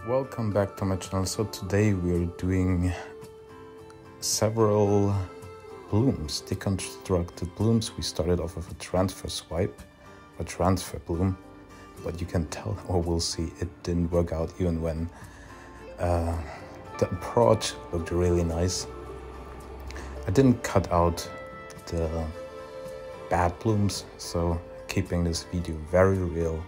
welcome back to my channel. So today we're doing several blooms, deconstructed blooms. We started off with a transfer swipe, a transfer bloom, but you can tell, or we'll see, it didn't work out even when the approach looked really nice. I didn't cut out the bad blooms, so keeping this video very real.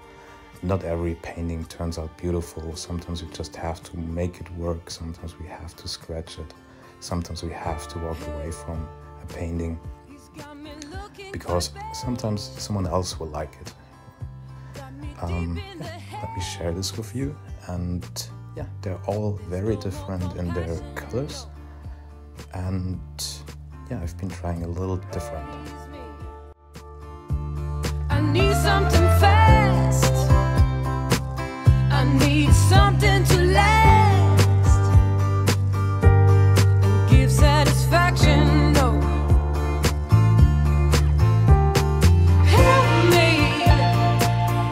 Not every painting turns out beautiful. Sometimes we just have to make it work. Sometimes we have to scratch it. Sometimes we have to walk away from a painting because sometimes someone else will like it. Let me share this with you. And yeah, they're all very different in their colors. And yeah, I've been trying a little different. I need something fast. I need something to last and give satisfaction. No, help me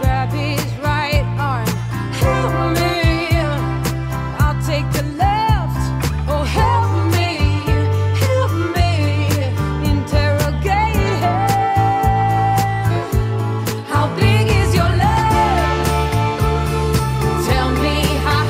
grab his right arm. Help me, I'll take the left. Oh, help me interrogate him. How big is your love? Tell me how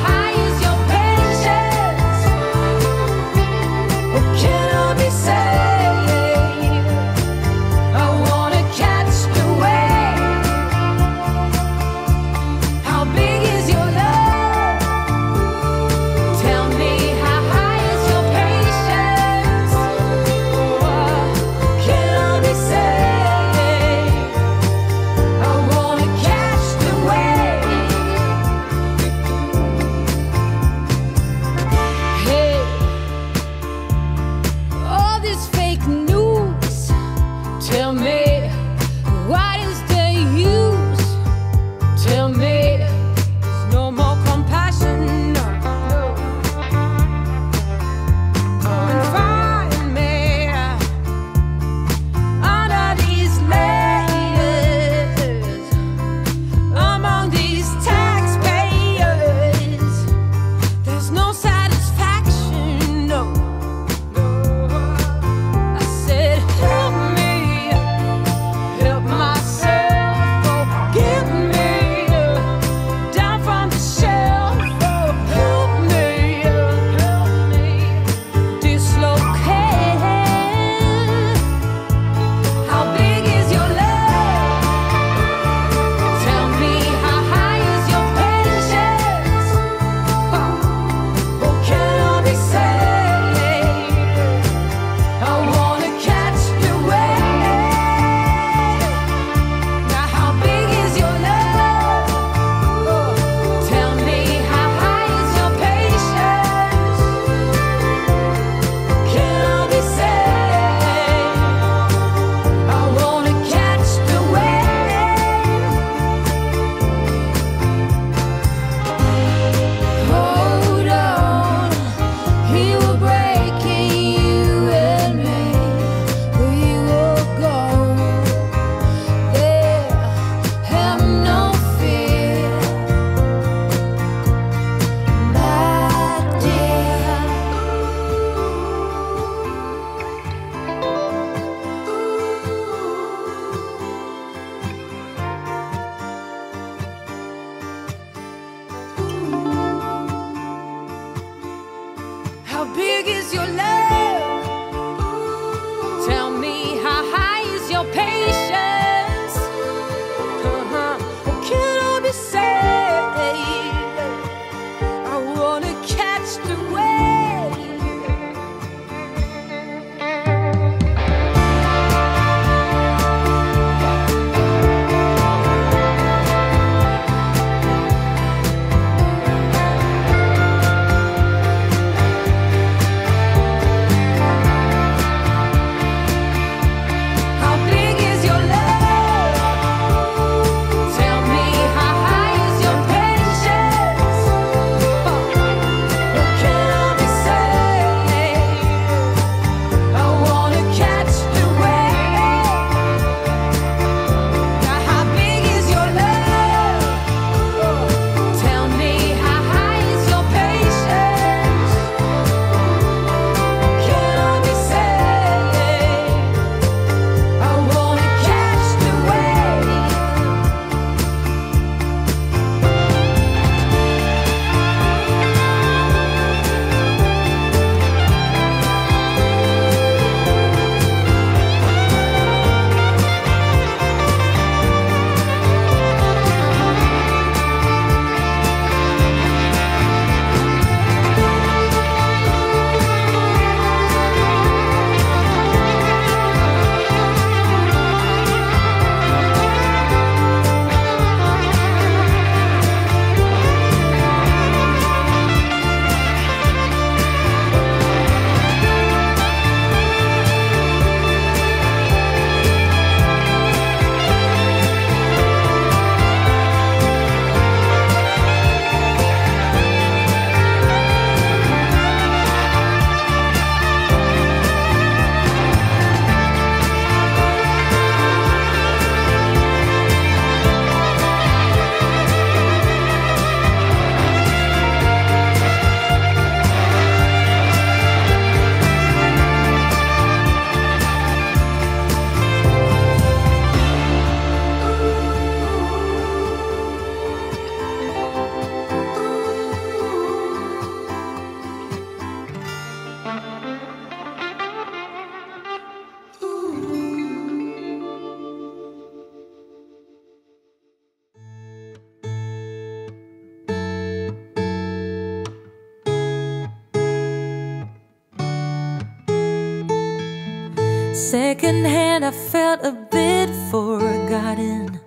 Secondhand, I felt a bit forgotten.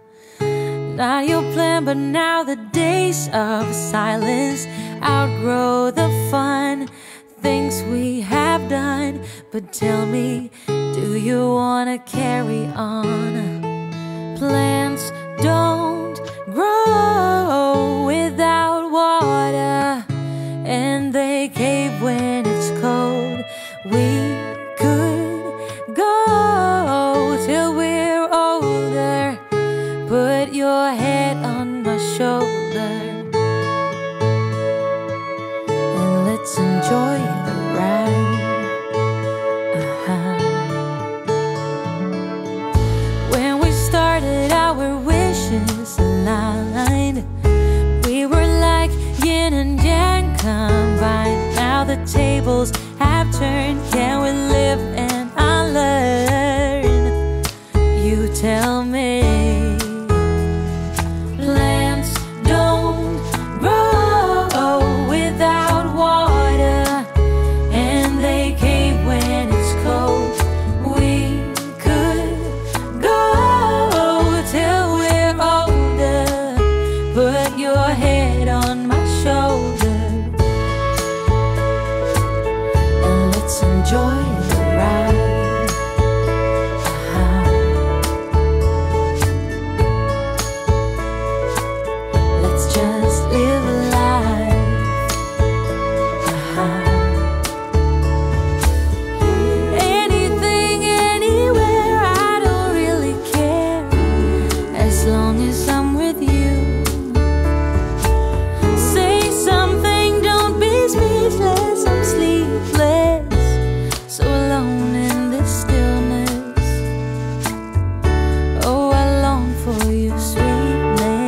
Not your plan, but now the days of silence outgrow the fun things we have done. But tell me, do you wanna carry on? Plants don't grow without water, and they cave when it's cold. We could go till we're older. Put your head on my shoulder and let's enjoy the ride. When we started, our wishes aligned. We were like yin and yang combined. Now the tables have turned. Can we live and unlearn? You tell me. Plants don't grow without water, and they cave when it's cold. We could go till we're older. Put your head on my shoulder and let's enjoy the ride. Let's just live a life. Anything, anywhere, I don't really care, as long as I'm with you. Say something, don't be speechless. I'm sleepless, so alone in this stillness. Oh, I long for you, sweet lady.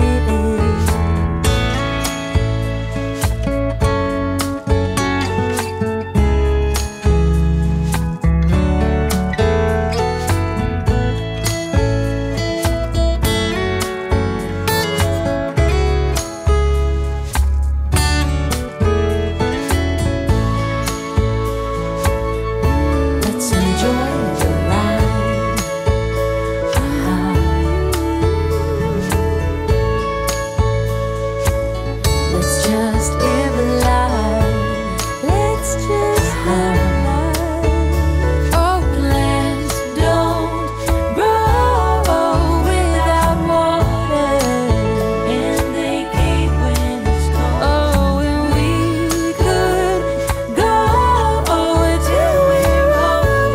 Let's enjoy the ride. Let's just live a life. Let's just live a life. Oh, plants don't grow without water, and they cave when it's cold. Oh, and we could go till we're older.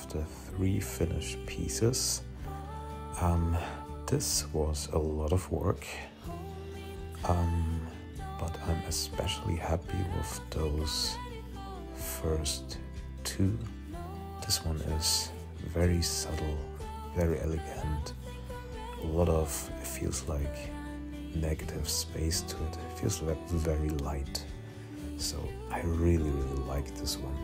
after 3 finished pieces. This was a lot of work, but I'm especially happy with those first 2. This one is very subtle, very elegant. It feels like negative space to it. It feels like very light. So I really like this one.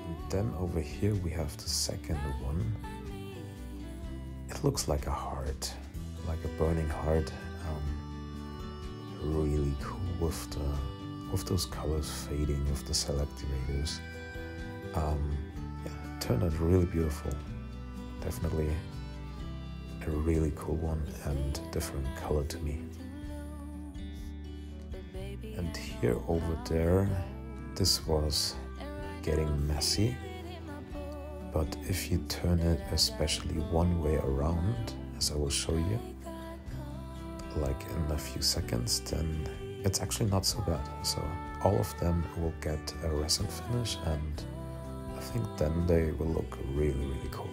And then over here we have the second one. It looks like a heart, like a burning heart. Really cool with those colors fading, with the cell activators. Yeah, it turned out really beautiful. Definitely a really cool one and different color to me. And here over there, this was getting messy, but if you turn it especially one way around, as I will show you like in a few seconds, then it's actually not so bad. So all of them will get a resin finish, and I think then they will look really cool.